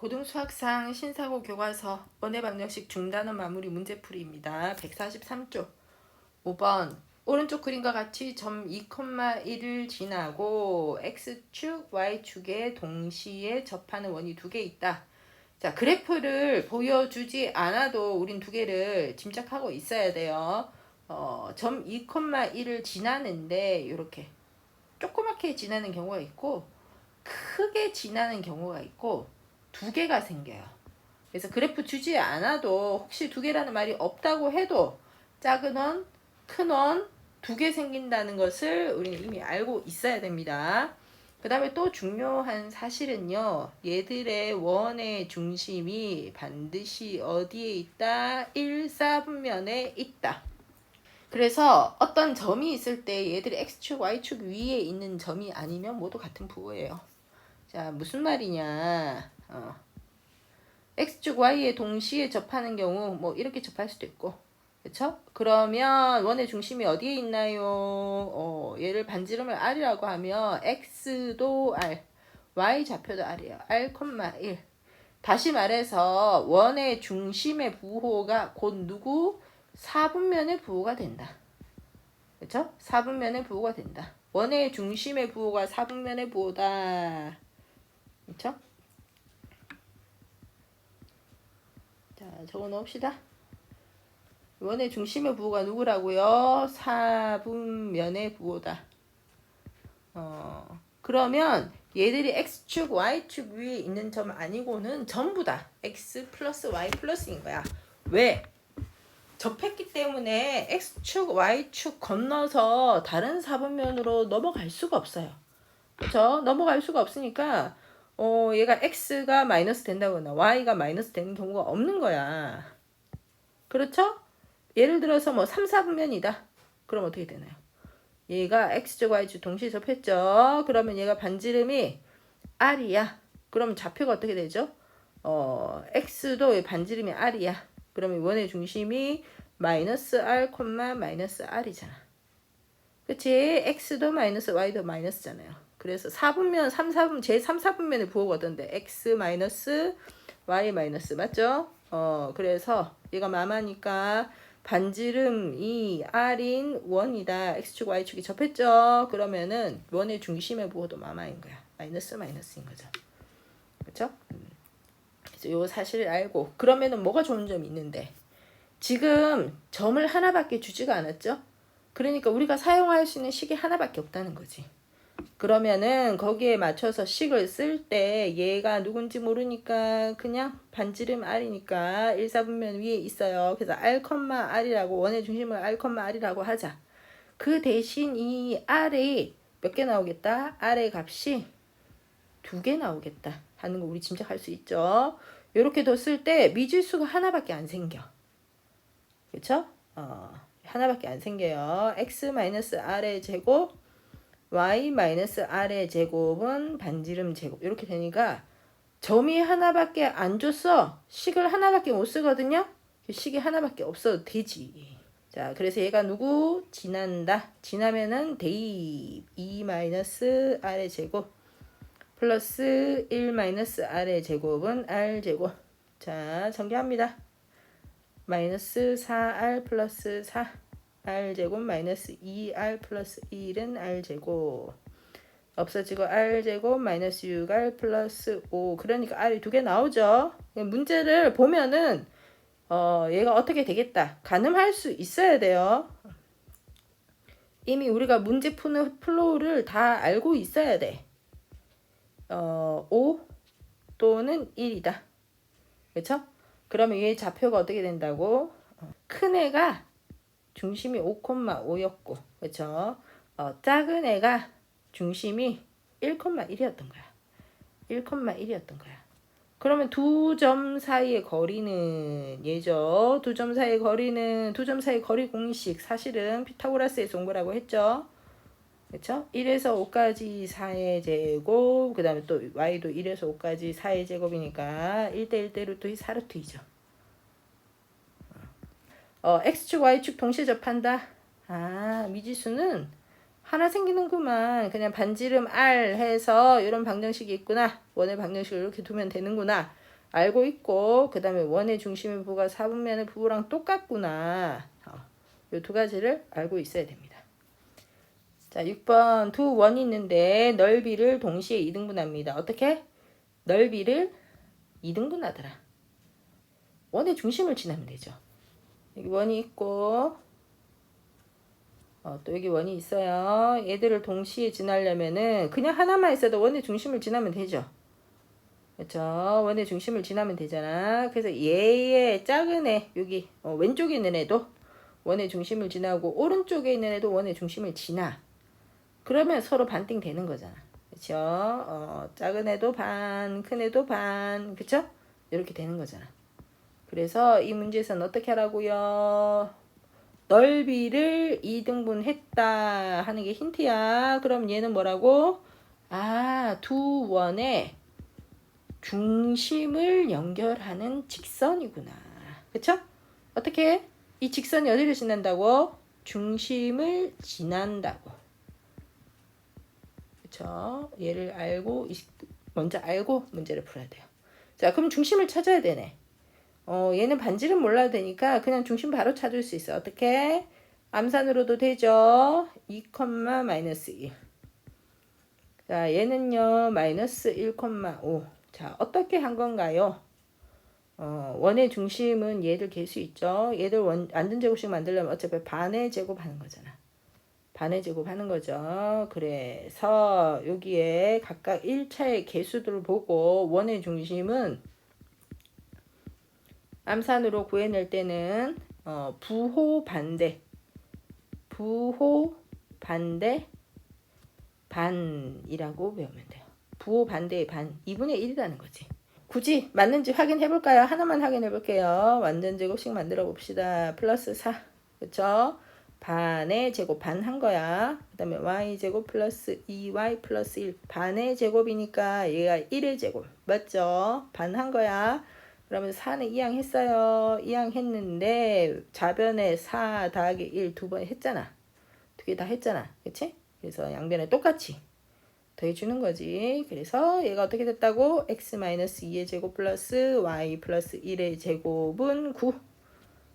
고등수학상 신사고 교과서 원의 방정식 중단원 마무리 문제풀이입니다. 143쪽 5번 오른쪽 그림과 같이 점 2,1을 지나고 x축, y축에 동시에 접하는 원이 두 개 있다. 자, 그래프를 보여주지 않아도 우린 두 개를 짐작하고 있어야 돼요. 점 2,1을 지나는데 이렇게 조그맣게 지나는 경우가 있고 크게 지나는 경우가 있고 두 개가 생겨요. 그래서 그래프 주지 않아도 혹시 두 개라는 말이 없다고 해도 작은 원, 큰 원 두 개 생긴다는 것을 우리는 이미 알고 있어야 됩니다. 그 다음에 또 중요한 사실은요. 얘들의 원의 중심이 반드시 어디에 있다? 1, 4분면에 있다. 그래서 어떤 점이 있을 때 얘들이 x축, y축 위에 있는 점이 아니면 모두 같은 부호예요. 자, 무슨 말이냐? x축, y에 동시에 접하는 경우 뭐 이렇게 접할 수도 있고, 그렇죠? 그러면 원의 중심이 어디에 있나요? 얘를 반지름을 r이라고 하면 x도 r, y 좌표도 r이에요. r, 1. 다시 말해서 원의 중심의 부호가 곧 누구? 4분면의 부호가 된다. 그렇죠? 4분면의 부호가 된다. 원의 중심의 부호가 4분면의 부호다. 그렇죠? 자, 적어 놓읍시다. 원의 중심의 부호가 누구라고요? 4분면의 부호다. 그러면 얘들이 x축, y축 위에 있는 점 아니고는 전부 다 x 플러스 y 플러스인 거야. 왜? 접했기 때문에 x축, y축 건너서 다른 4분면으로 넘어갈 수가 없어요. 그렇죠? 넘어갈 수가 없으니까 얘가 x가 마이너스 된다거나 y가 마이너스 되는 경우가 없는 거야. 그렇죠? 예를 들어서 뭐 3, 4분면이다. 그럼 어떻게 되나요? 얘가 x축, y축 동시에 접했죠. 그러면 얘가 반지름이 r이야. 그러면 좌표가 어떻게 되죠? x도 반지름이 r이야. 그러면 원의 중심이 마이너스 r, 마이너스 r이잖아. 그치? x도 마이너스 y도 마이너스잖아요. 그래서 4분면, 3, 4분, 제 3, 4분면의 부호거든요. x 마이너스 y 마이너스 맞죠? 그래서 얘가 마마니까 반지름이 r인 원이다. x축, y축이 접했죠? 그러면은 원의 중심의 부호도 마마인 거야. 마이너스인 거죠. 그쵸? 그래서 요 사실을 알고 그러면은 뭐가 좋은 점이 있는데 지금 점을 하나밖에 주지가 않았죠? 그러니까 우리가 사용할 수 있는 식이 하나밖에 없다는 거지. 그러면은 거기에 맞춰서 식을 쓸 때 얘가 누군지 모르니까 그냥 반지름 r이니까 1, 4분면 위에 있어요. 그래서 r, r이라고 원의 중심을 r, r이라고 하자. 그 대신 이 r이 몇 개 나오겠다? r의 값이 2개 나오겠다 하는 거 우리 짐작할 수 있죠. 이렇게 뒀을 때 미지수가 하나밖에 안 생겨. 그쵸? 하나밖에 안 생겨요. x-r의 제곱 y-r의 제곱은 반지름 제곱 이렇게 되니까 점이 하나밖에 안 줬어. 식을 하나밖에 못 쓰거든요. 식이 하나밖에 없어도 되지. 자, 그래서 얘가 누구? 지난다. 지나면은 대입 2-r의 제곱 플러스 1-r의 제곱은 r제곱. 자, 전개합니다. 마이너스 4r 플러스 4 r제곱 마이너스 2r 플러스 1은 r제곱 없어지고 r제곱 마이너스 6r 플러스 5 그러니까 r이 두 개 나오죠. 문제를 보면은 얘가 어떻게 되겠다 가늠할 수 있어야 돼요. 이미 우리가 문제 푸는 플로우를 다 알고 있어야 돼. 5 또는 1이다. 그렇죠? 그러면 얘 좌표가 어떻게 된다고? 큰 애가 중심이 5,5였고, 그렇죠? 작은 애가 중심이 1,1이었던 거야. 1,1이었던 거야. 그러면 두 점 사이의 거리는 얘죠. 두 점 사이의 거리는 두 점 사이의 거리 공식 사실은 피타고라스에서 온 거라고 했죠. 그렇죠? 1에서 5까지 4의 제곱 그 다음에 또 y도 1에서 5까지 4의 제곱이니까 1대 1대 루트 4 루트 2죠. x축 y축 동시에 접한다. 미지수는 하나 생기는구만. 그냥 반지름 r 해서 이런 방정식이 있구나. 원의 방정식을 이렇게 두면 되는구나. 알고 있고, 그 다음에 원의 중심의 부가 4분면의 부랑 똑같구나. 이 두 가지를 알고 있어야 됩니다. 자, 6번 두 원이 있는데 넓이를 동시에 이등분합니다. 어떻게? 넓이를 이등분하더라. 원의 중심을 지나면 되죠. 여기 원이 있고 또 여기 원이 있어요. 얘들을 동시에 지나려면은 그냥 하나만 있어도 원의 중심을 지나면 되죠. 그렇죠. 원의 중심을 지나면 되잖아. 그래서 얘의 작은 애 여기 왼쪽에 있는 애도 원의 중심을 지나고 오른쪽에 있는 애도 원의 중심을 지나. 그러면 서로 반띵 되는 거잖아. 그렇죠. 작은 애도 반, 큰 애도 반. 그렇죠? 이렇게 되는 거잖아. 그래서 이 문제에서는 어떻게 하라고요? 넓이를 2등분 했다 하는 게 힌트야. 그럼 얘는 뭐라고? 두 원의 중심을 연결하는 직선이구나. 그쵸? 어떻게? 이 직선이 어디를 지난다고? 중심을 지난다고. 그쵸? 얘를 알고, 먼저 알고 문제를 풀어야 돼요. 자, 그럼 중심을 찾아야 되네. 얘는 반지름 몰라도 되니까 그냥 중심 바로 찾을 수 있어. 어떻게? 암산으로도 되죠. 2, 마이너스 1. 자, 얘는요, 마이너스 1,5. 자, 어떻게 한 건가요? 원의 중심은 얘들 개수 있죠. 얘들 완전 제곱식 만들려면 어차피 반의 제곱 하는 거잖아. 반의 제곱 하는 거죠. 그래서 여기에 각각 1차의 개수들을 보고 원의 중심은 암산으로 구해낼 때는 부호 반대 반이라고 배우면 돼요. 부호 반대의 반 2분의 1이라는 거지. 굳이 맞는지 확인해 볼까요? 하나만 확인해 볼게요. 완전 제곱식 만들어 봅시다. 플러스 4. 그쵸? 반의 제곱 반 한 거야. 그 다음에 y제곱 플러스 2y 플러스 1. 반의 제곱이니까 얘가 1의 제곱. 맞죠? 반 한 거야. 그러면 4는 이항했어요. 이항했는데 좌변에 4 더하기 1 두 번 했잖아. 두 개 다 했잖아. 그치? 그래서 양변에 똑같이 더해주는 거지. 그래서 얘가 어떻게 됐다고? x-2의 제곱 플러스 y 플러스 1의 제곱은 9.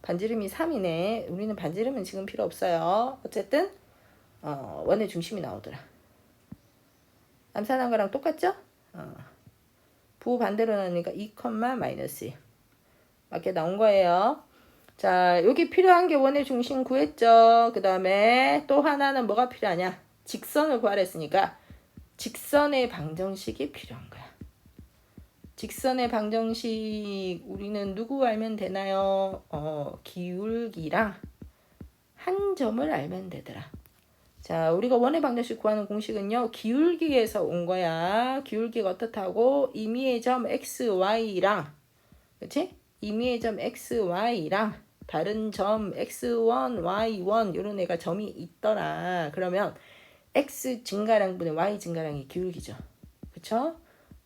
반지름이 3이네. 우리는 반지름은 지금 필요 없어요. 어쨌든 원의 중심이 나오더라. 암산한 거랑 똑같죠? 부호 반대로 나오니까 2, 마이너스 1. 맞게 나온 거예요. 자, 여기 필요한 게 원의 중심 구했죠. 그 다음에 또 하나는 뭐가 필요하냐? 직선을 구하라 했으니까 직선의 방정식이 필요한 거야. 직선의 방정식 우리는 누구 알면 되나요? 기울기랑 한 점을 알면 되더라. 자, 우리가 원의 방정식 구하는 공식은요. 기울기에서 온 거야. 기울기가 어떻다고? 임의의 점 xy랑 그치? 임의의 점 xy랑 다른 점 x1, y1 이런 애가 점이 있더라. 그러면 x 증가량분의 y 증가량이 기울기죠. 그쵸?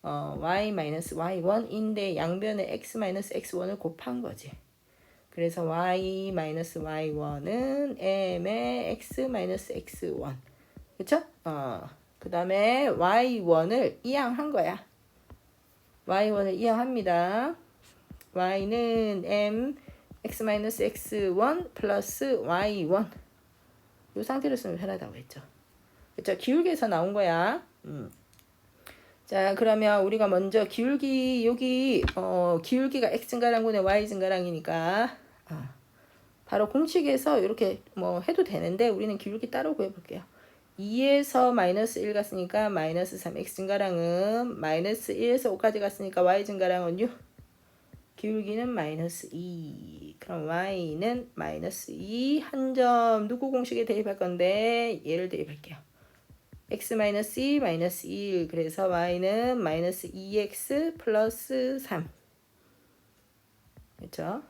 y-y1인데 양변에 x-x1을 곱한 거지. 그래서 y-y1은 m의 x-x1. 그쵸? 그 다음에 y1을 이항한 거야. y1을 이항합니다. y는 m x-x1 플러스 y1. 이 상태로 쓰면 편하다고 했죠. 그쵸? 기울기에서 나온 거야. 자, 그러면 우리가 먼저 기울기 여기 기울기가 x 증가량분의 y 증가량이니까 바로 공식에서 이렇게 뭐 해도 되는데 우리는 기울기 따로 구해볼게요. 2에서 마이너스 1 갔으니까 마이너스 3 x 증가량은 마이너스 1에서 5까지 갔으니까 y 증가량은 6. 기울기는 마이너스 2. 그럼 y는 마이너스 2. 한 점 누구 공식에 대입할 건데 얘를 대입할게요. x-2 마이너스 1. 그래서 y는 마이너스 2x 플러스 3. 그렇죠?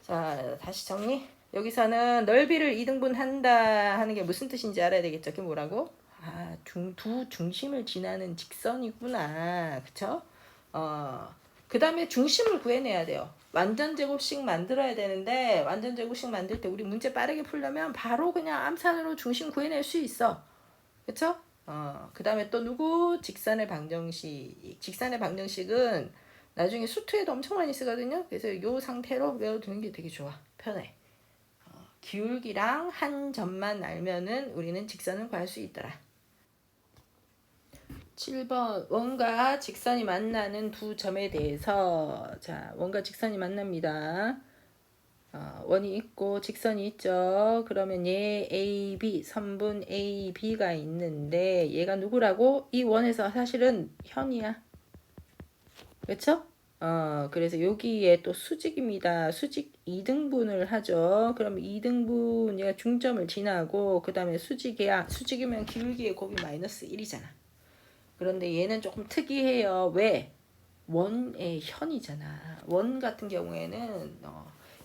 자, 다시 정리. 여기서는 넓이를 2등분 한다 하는 게 무슨 뜻인지 알아야 되겠죠? 그게 뭐라고? 두 중심을 지나는 직선이구나. 그쵸? 그 다음에 중심을 구해내야 돼요. 완전 제곱식 만들어야 되는데 완전 제곱식 만들 때 우리 문제 빠르게 풀려면 바로 그냥 암산으로 중심 구해낼 수 있어. 그쵸? 그 다음에 또 누구? 직선의 방정식. 직선의 방정식은 나중에 수투에도 엄청 많이 쓰거든요. 그래서 이 상태로 외워두는 게 되게 좋아. 편해. 기울기랑 한 점만 알면은 우리는 직선을 구할 수 있더라. 7번 원과 직선이 만나는 두 점에 대해서 자 원과 직선이 만납니다. 원이 있고 직선이 있죠. 그러면 얘 AB 선분 AB가 있는데 얘가 누구라고? 이 원에서 사실은 현이야. 그렇죠? 그래서 여기에 또 수직입니다. 수직 2등분을 하죠. 그럼 2등분 얘가 중점을 지나고 그 다음에 수직이야. 수직이면 기울기의 곱이 마이너스 1이잖아. 그런데 얘는 조금 특이해요. 왜? 원의 현이잖아. 원 같은 경우에는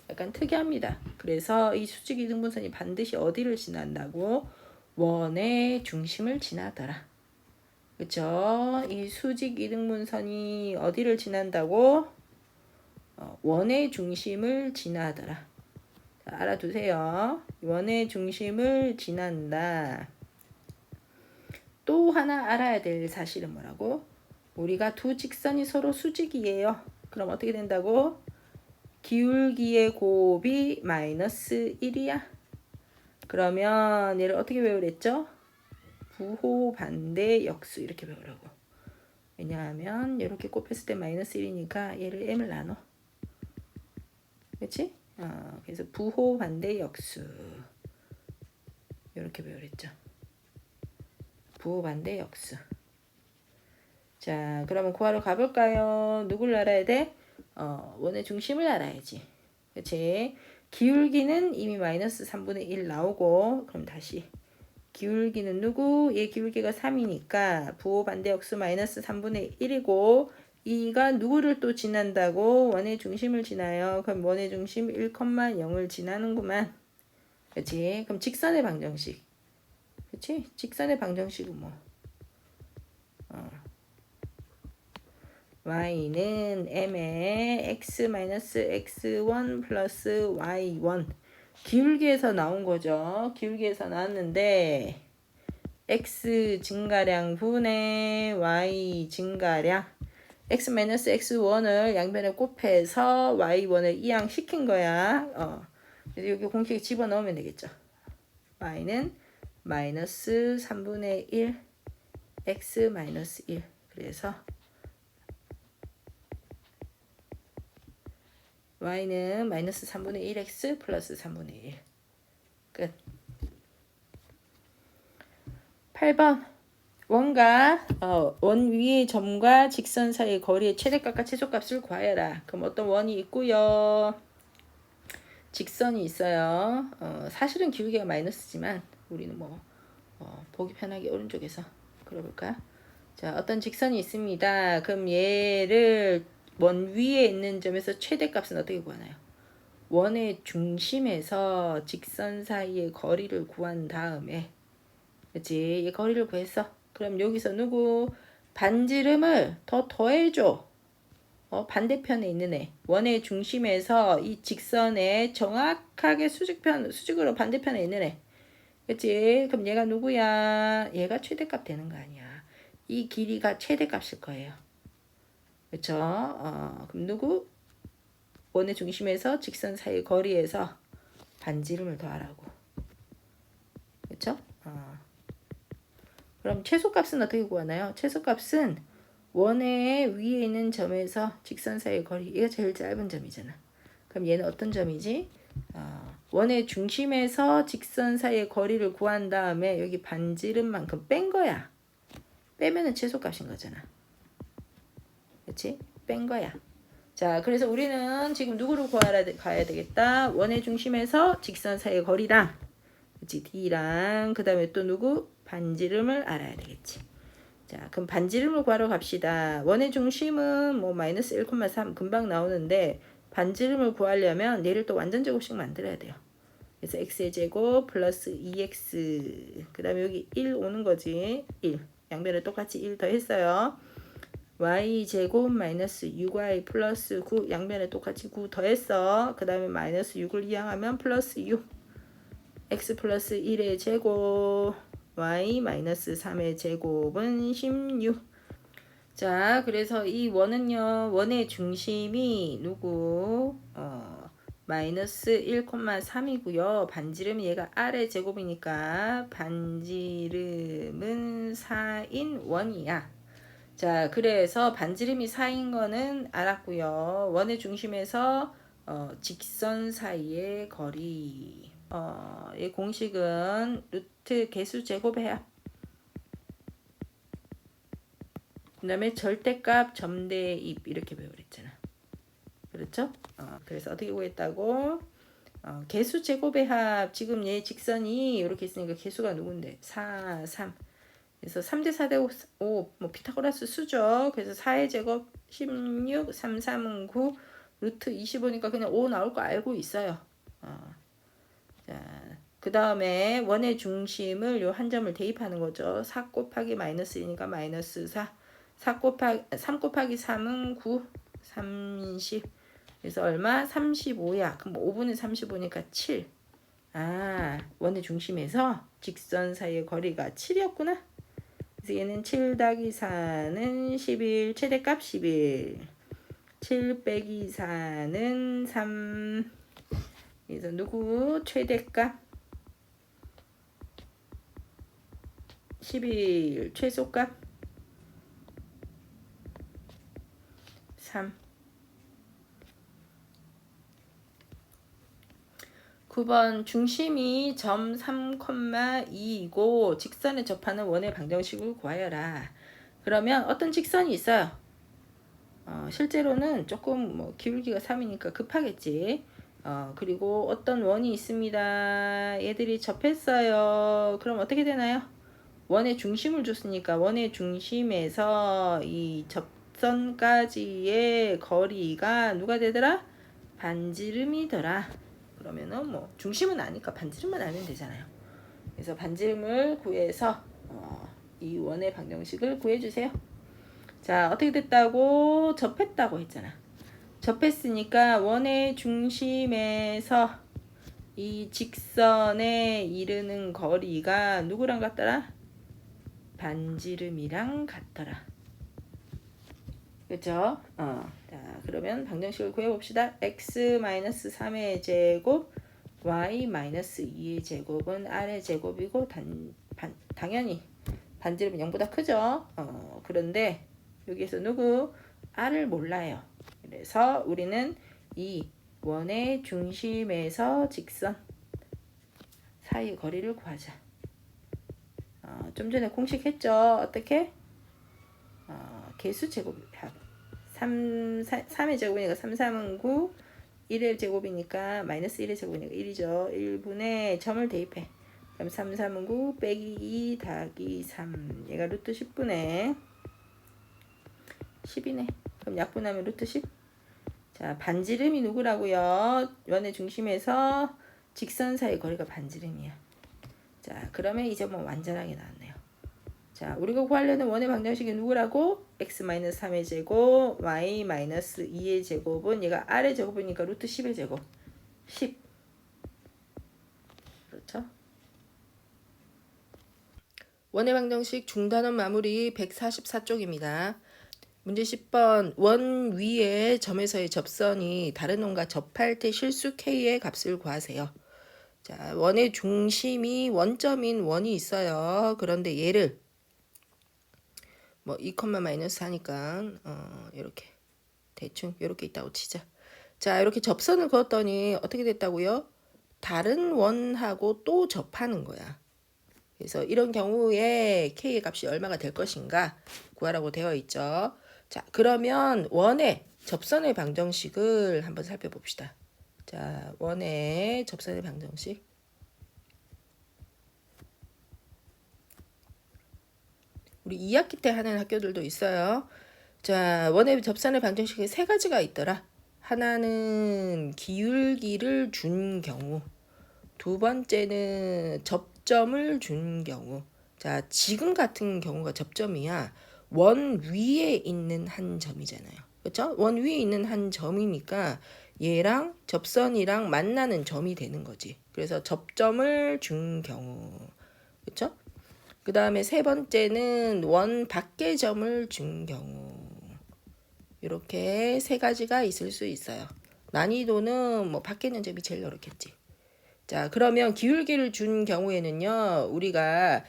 약간 특이합니다. 그래서 이 수직 이등분선이 반드시 어디를 지난다고? 원의 중심을 지나더라. 그쵸? 이 수직 이등분선이 어디를 지난다고? 원의 중심을 지나더라. 자, 알아두세요. 원의 중심을 지난다. 또 하나 알아야 될 사실은 뭐라고? 우리가 두 직선이 서로 수직이에요. 그럼 어떻게 된다고? 기울기의 곱이 마이너스 1이야. 그러면 얘를 어떻게 외우랬죠? 부호 반대 역수 이렇게 외우라고. 왜냐하면 이렇게 곱했을 때 마이너스 1이니까 얘를 m을 나눠. 그렇지? 그래서 부호 반대 역수 이렇게 외우랬죠. 부호 반대 역수. 자, 그러면 구하러 가볼까요? 누굴 알아야 돼? 원의 중심을 알아야지. 그치? 기울기는 이미 마이너스 3분의 1 나오고, 그럼 다시. 기울기는 누구? 얘 기울기가 3이니까 부호 반대 역수 마이너스 3분의 1이고, 이가 누구를 또 지난다고? 원의 중심을 지나요. 그럼 원의 중심 1,0을 지나는구만. 그치? 그럼 직선의 방정식. 그치? 직선의 방정식은 뭐? y는 m에 x-x1 플러스 y1 기울기에서 나온 거죠. 기울기에서 나왔는데 x 증가량 분의 y 증가량 x-x1을 양변에 곱해서 y1을 이항시킨 거야. 그래서 여기 공식에 집어넣으면 되겠죠. y는 마이너스 3분의 1 x 마이너스 1 그래서 y는 마이너스 3분의 1x 플러스 3분의 1 끝. 8번 원과 원 위의 점과 직선 사이의 거리의 최대값과 최소값을 구하여라. 그럼 어떤 원이 있고요. 직선이 있어요. 사실은 기울기가 마이너스지만 우리는 뭐 보기 편하게 오른쪽에서 그려볼까? 자, 어떤 직선이 있습니다. 그럼 얘를 원 위에 있는 점에서 최대값은 어떻게 구하나요? 원의 중심에서 직선 사이의 거리를 구한 다음에 그치? 이 거리를 구했어. 그럼 여기서 누구? 반지름을 더 더해줘. 반대편에 있는 애. 원의 중심에서 이 직선에 정확하게 수직으로 반대편에 있는 애. 그치? 그럼 얘가 누구야? 얘가 최대값 되는 거 아니야. 이 길이가 최대값일 거예요. 그쵸? 그럼 누구? 원의 중심에서 직선 사이 거리에서 반지름을 더하라고. 그쵸? 그럼 최소값은 어떻게 구하나요? 최소값은 원의 위에 있는 점에서 직선 사이 거리. 얘가 제일 짧은 점이잖아. 그럼 얘는 어떤 점이지? 원의 중심에서 직선 사이의 거리를 구한 다음에 여기 반지름만큼 뺀 거야. 빼면은 최소값인 거잖아. 그치? 뺀 거야. 자, 그래서 우리는 지금 누구를 가야 되겠다? 원의 중심에서 직선 사이의 거리랑, 그치? D랑, 그 다음에 또 누구? 반지름을 알아야 되겠지. 자, 그럼 반지름을 구하러 갑시다. 원의 중심은 뭐 마이너스 1,3 금방 나오는데, 반지름을 구하려면 얘를 또 완전제곱식 만들어야 돼요. 그래서 x의 제곱 플러스 2x, 그 다음에 여기 1 오는 거지. 1. 양변을 똑같이 1 더했어요. y제곱 마이너스 6y 플러스 9 양변에 똑같이 9 더했어. 그 다음에 마이너스 6을 이항하면 플러스 6 x 플러스 1의 제곱 y-3의 제곱은 16. 자, 그래서 이 원은요, 원의 중심이 누구? 마이너스 1,3이고요. 반지름이 얘가 R의 제곱이니까 반지름은 4인 원이야. 자, 그래서 반지름이 4인 거는 알았고요. 원의 중심에서 직선 사이의 거리. 이 공식은 루트 개수 제곱의 합. 그 다음에 절대값 점대입 이렇게 배우랬잖아. 그렇죠? 그래서 어떻게 구했다고? 개수 제곱의 합. 지금 얘 직선이 이렇게 있으니까 개수가 누군데? 4, 3. 그래서 3대 4대 5, 뭐 피타고라스 수죠. 그래서 4의 제곱 16, 3, 3은 9, 루트 25니까 그냥 5 나올 거 알고 있어요. 자, 그 다음에 원의 중심을 요 한 점을 대입하는 거죠. 4 곱하기 마이너스 1이니까 마이너스 4. 3 곱하기 3은 9, 30. 그래서 얼마? 35야. 그럼 5분의 35니까 7. 원의 중심에서 직선 사이의 거리가 7이었구나. 그래서 얘는 7 더하기 4는 11, 최대값 11. 7 빼기 4는 3. 그래서 누구? 최대값 11, 최소값 3. 9번 중심이 점 3,2이고 직선에 접하는 원의 방정식을 구하여라. 그러면 어떤 직선이 있어요. 실제로는 조금 뭐 기울기가 3이니까 급하겠지. 그리고 어떤 원이 있습니다. 얘들이 접했어요. 그럼 어떻게 되나요? 원의 중심을 줬으니까 원의 중심에서 이 접선까지의 거리가 누가 되더라? 반지름이더라. 그러면은 뭐 중심은 아니까 반지름만 알면 되잖아요. 그래서 반지름을 구해서 이 원의 방정식을 구해주세요. 자, 어떻게 됐다고? 접했다고 했잖아. 접했으니까 원의 중심에서 이 직선에 이르는 거리가 누구랑 같더라? 반지름이랑 같더라. 그죠? 자, 그러면 방정식을 구해봅시다. x-3의 제곱 y-2의 제곱은 r의 제곱이고 당연히 반지름은 0보다 크죠. 그런데 여기에서 누구? r을 몰라요. 그래서 우리는 이 원의 중심에서 직선 사이의 거리를 구하자. 좀 전에 공식 했죠. 어떻게? 개수 제곱 합. 3의 제곱이니까 3, 3은 9, 1의 제곱이니까 마이너스 1의 제곱이니까 1이죠. 1분의 점을 대입해. 그럼 3, 3은 9 빼기 2 더하기 3. 얘가 루트 10분의 10이네. 그럼 약분하면 루트 10. 자, 반지름이 누구라고요? 원의 중심에서 직선 사이 거리가 반지름이야. 자, 그러면 이제 뭐 완전하게 나왔네요. 자, 우리가 구하려는 원의 방정식이 누구라고? x-3의 제곱, y-2의 제곱은 얘가 r의 제곱이니까 루트 10의 제곱. 10. 그렇죠? 원의 방정식 중단원 마무리 144쪽입니다. 문제 10번. 원 위에 점에서의 접선이 다른 원과 접할 때 실수 k의 값을 구하세요. 자, 원의 중심이 원점인 원이 있어요. 그런데 얘를 뭐 2, 마이너스 하니까 이렇게 대충 이렇게 있다고 치자. 자, 이렇게 접선을 그었더니 어떻게 됐다고요? 다른 원하고 또 접하는 거야. 그래서 이런 경우에 k의 값이 얼마가 될 것인가 구하라고 되어 있죠. 자, 그러면 원의 접선의 방정식을 한번 살펴봅시다. 자, 원의 접선의 방정식. 우리 2학기 때 하는 학교들도 있어요. 자, 원의 접선의 방정식이 3가지가 있더라. 하나는 기울기를 준 경우, 두 번째는 접점을 준 경우. 자, 지금 같은 경우가 접점이야. 원 위에 있는 한 점이잖아요. 그렇죠? 원 위에 있는 한 점이니까 얘랑 접선이랑 만나는 점이 되는 거지. 그래서 접점을 준 경우. 그렇죠? 그 다음에 세 번째는 원 밖의 점을 준 경우. 이렇게 세 가지가 있을 수 있어요. 난이도는 뭐 밖에 있는 점이 제일 어렵겠지. 자, 그러면 기울기를 준 경우에는요, 우리가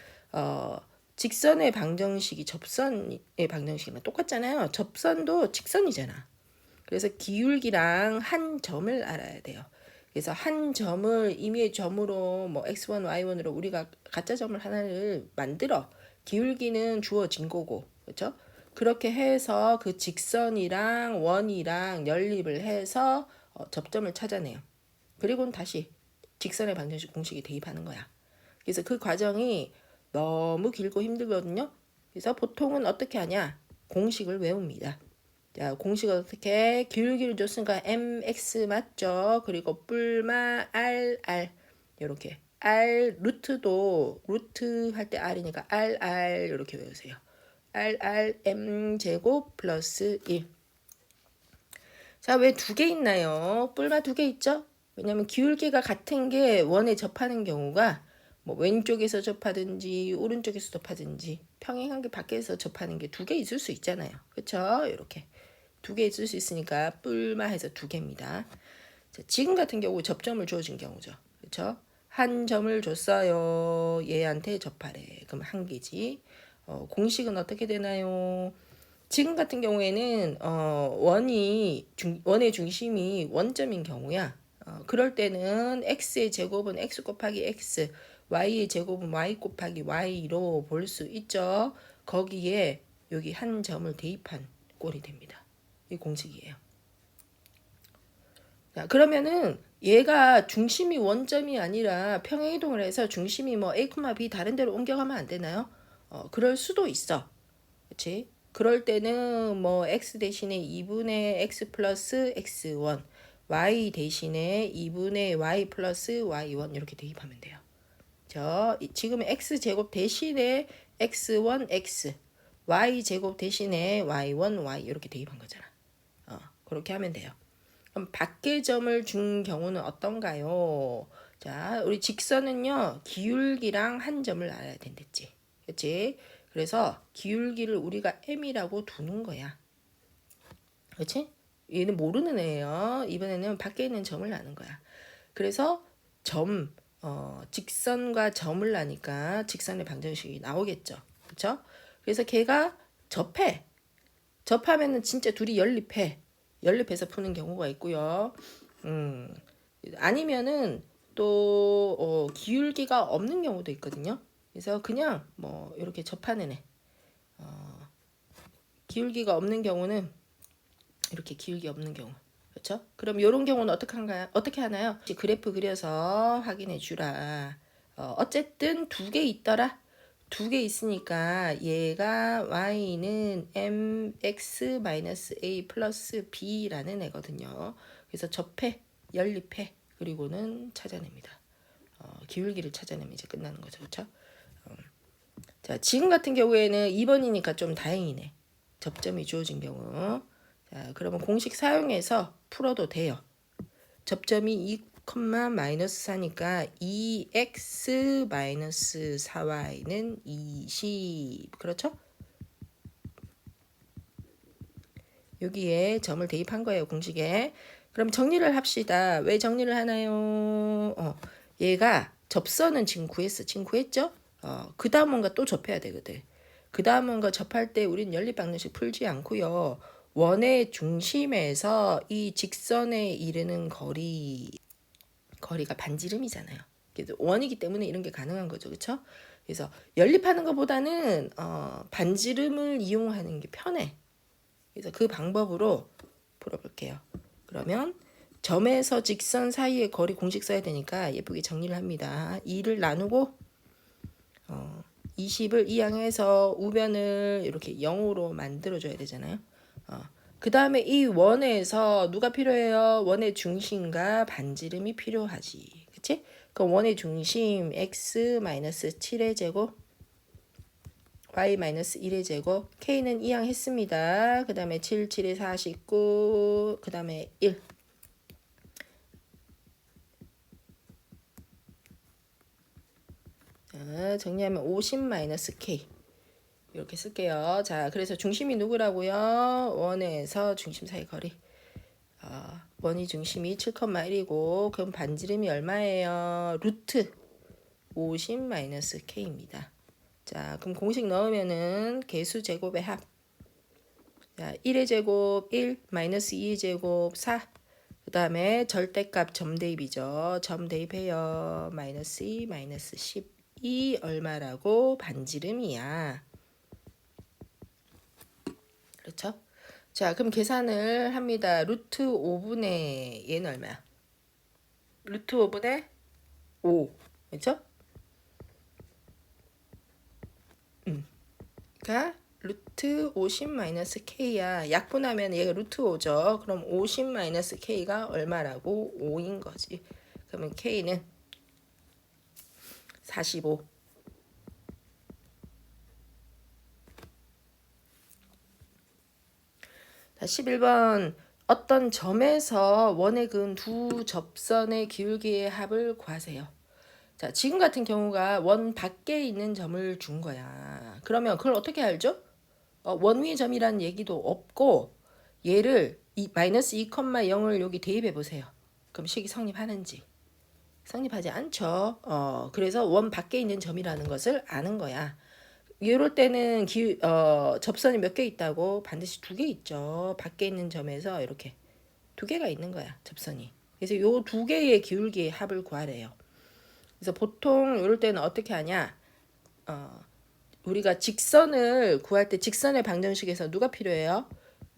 직선의 방정식이 접선의 방정식이랑 똑같잖아요. 접선도 직선이잖아. 그래서 기울기랑 한 점을 알아야 돼요. 그래서 한 점을 임의의 점으로 뭐 x1, y1으로 우리가 가짜 점을 하나를 만들어. 기울기는 주어진 거고, 그렇죠? 그렇게 해서 그 직선이랑 원이랑 연립을 해서 접점을 찾아내요. 그리고는 다시 직선의 방정식 공식에 대입하는 거야. 그래서 그 과정이 너무 길고 힘들거든요. 그래서 보통은 어떻게 하냐? 공식을 외웁니다. 자, 공식은 어떻게? 기울기를 줬으니까 mx 맞죠? 그리고 뿔마 rr 이렇게 r 루트도 루트 할 때 r이니까 rr 이렇게 외우세요. rr m 제곱 플러스 1. 자, 왜 두 개 있나요? 뿔마 두 개 있죠? 왜냐면 기울기가 같은 게 원에 접하는 경우가 뭐 왼쪽에서 접하든지 오른쪽에서 접하든지 평행한 게 밖에서 접하는 게 두 개 있을 수 있잖아요. 그렇죠? 이렇게 두 개 있을 수 있으니까 뿔마해서 두 개입니다. 자, 지금 같은 경우 접점을 주어진 경우죠. 그렇죠? 한 점을 줬어요. 얘한테 접하래. 그럼 한 개지. 공식은 어떻게 되나요? 지금 같은 경우에는 원의 중심이 원점인 경우야. 그럴 때는 x의 제곱은 x 곱하기 x, y의 제곱은 y 곱하기 y로 볼 수 있죠. 거기에 여기 한 점을 대입한 꼴이 됩니다. 이 공식이에요. 자, 그러면은 얘가 중심이 원점이 아니라 평행이동을 해서 중심이 뭐 a, b 다른 데로 옮겨가면 안 되나요? 그럴 수도 있어. 그렇지? 그럴 때는 뭐 x 대신에 2분의 x 플러스 x1, y 대신에 2분의 y 플러스 y1 이렇게 대입하면 돼요. 지금 x 제곱 대신에 x1 x, y 제곱 대신에 y1 y 이렇게 대입한 거잖아. 그렇게 하면 돼요. 그럼 밖의 점을 준 경우는 어떤가요? 자, 우리 직선은요, 기울기랑 한 점을 알아야 된댔지. 그렇지? 그래서 기울기를 우리가 m이라고 두는 거야. 그렇지? 얘는 모르는 애예요. 이번에는 밖에 있는 점을 아는 거야. 그래서 직선과 점을 아니까 직선의 방정식이 나오겠죠. 그렇죠? 그래서 걔가 접해. 접하면은 진짜 둘이 연립해. 연립해서 푸는 경우가 있고요. 아니면은 또 기울기가 없는 경우도 있거든요. 그래서 그냥 뭐 이렇게 접하는 애. 기울기가 없는 경우는 이렇게 기울기 없는 경우. 그렇죠? 그럼 이런 경우는 어떻게 하나요? 그래프 그려서 확인해 주라. 어쨌든 두 개 있더라. 두 개 있으니까 얘가 y는 mx-a 플러스 b라는 애거든요. 그래서 접해, 연립해, 그리고는 찾아냅니다. 기울기를 찾아내면 이제 끝나는 거죠. 그렇죠? 자, 지금 같은 경우에는 2번이니까 좀 다행이네. 접점이 주어진 경우. 자, 그러면 공식 사용해서 풀어도 돼요. 접점이 2, 마이너스 4니까 2x 마이너스 4y는 20. 그렇죠? 여기에 점을 대입한 거예요. 공식에. 그럼 정리를 합시다. 왜 정리를 하나요? 얘가 접선은 지금 구했어. 지금 구했죠? 그 다음 뭔가 또 접해야 되거든. 그 다음 뭔가 접할 때 우리는 연립방정식 풀지 않고요. 원의 중심에서 이 직선에 이르는 거리가 반지름이잖아요. 원이기 때문에 이런 게 가능한 거죠. 그렇죠? 그래서 연립하는 것보다는 반지름을 이용하는 게 편해. 그래서 그 방법으로 풀어볼게요. 그러면 점에서 직선 사이의 거리 공식 써야 되니까 예쁘게 정리를 합니다. 2를 나누고 20을 이항해서 우변을 이렇게 0으로 만들어줘야 되잖아요. 그 다음에 이 원에서 누가 필요해요? 원의 중심과 반지름이 필요하지. 그치? 그럼 원의 중심 x-7의 제곱 y-1의 제곱 k는 이항했습니다. 그 다음에 7, 7에 49, 그 다음에 1. 자, 정리하면 50 마이너스 K. 이렇게 쓸게요. 자, 그래서 중심이 누구라고요? 원에서 중심 사이 거리. 원이 중심이 7,1이고 그럼 반지름이 얼마예요? 루트 50 마이너스 K입니다. 자, 그럼 공식 넣으면은 개수 제곱의 합. 자, 1의 제곱 1, 마이너스 2의 제곱 4. 그 다음에 절대값 점대입이죠. 점대입해요. 마이너스 2, 마이너스 12 얼마라고? 반지름이야. 그렇죠? 자, 그럼 계산을 합니다. 루트 5분의 얘는 얼마야? 루트 5분의 5. 그렇죠? 그러니까 루트 50 마이너스 K야. 약분하면 얘가 루트 5죠. 그럼 50 마이너스 K가 얼마라고? 5인 거지. 그러면 K는 45. 자, 11번. 어떤 점에서 원에 그은 두 접선의 기울기의 합을 구하세요. 자, 지금 같은 경우가 원 밖에 있는 점을 준 거야. 그러면 그걸 어떻게 알죠? 원 위의 점이라는 얘기도 없고 얘를 마이너스 2,0을 여기 대입해 보세요. 그럼 식이 성립하는지. 성립하지 않죠. 그래서 원 밖에 있는 점이라는 것을 아는 거야. 이럴 때는 접선이 몇 개 있다고? 반드시 2개 있죠. 밖에 있는 점에서 이렇게 2개가 있는 거야, 접선이. 그래서 요 2개의 기울기의 합을 구하래요. 그래서 보통 이럴 때는 어떻게 하냐? 우리가 직선을 구할 때 직선의 방정식에서 누가 필요해요?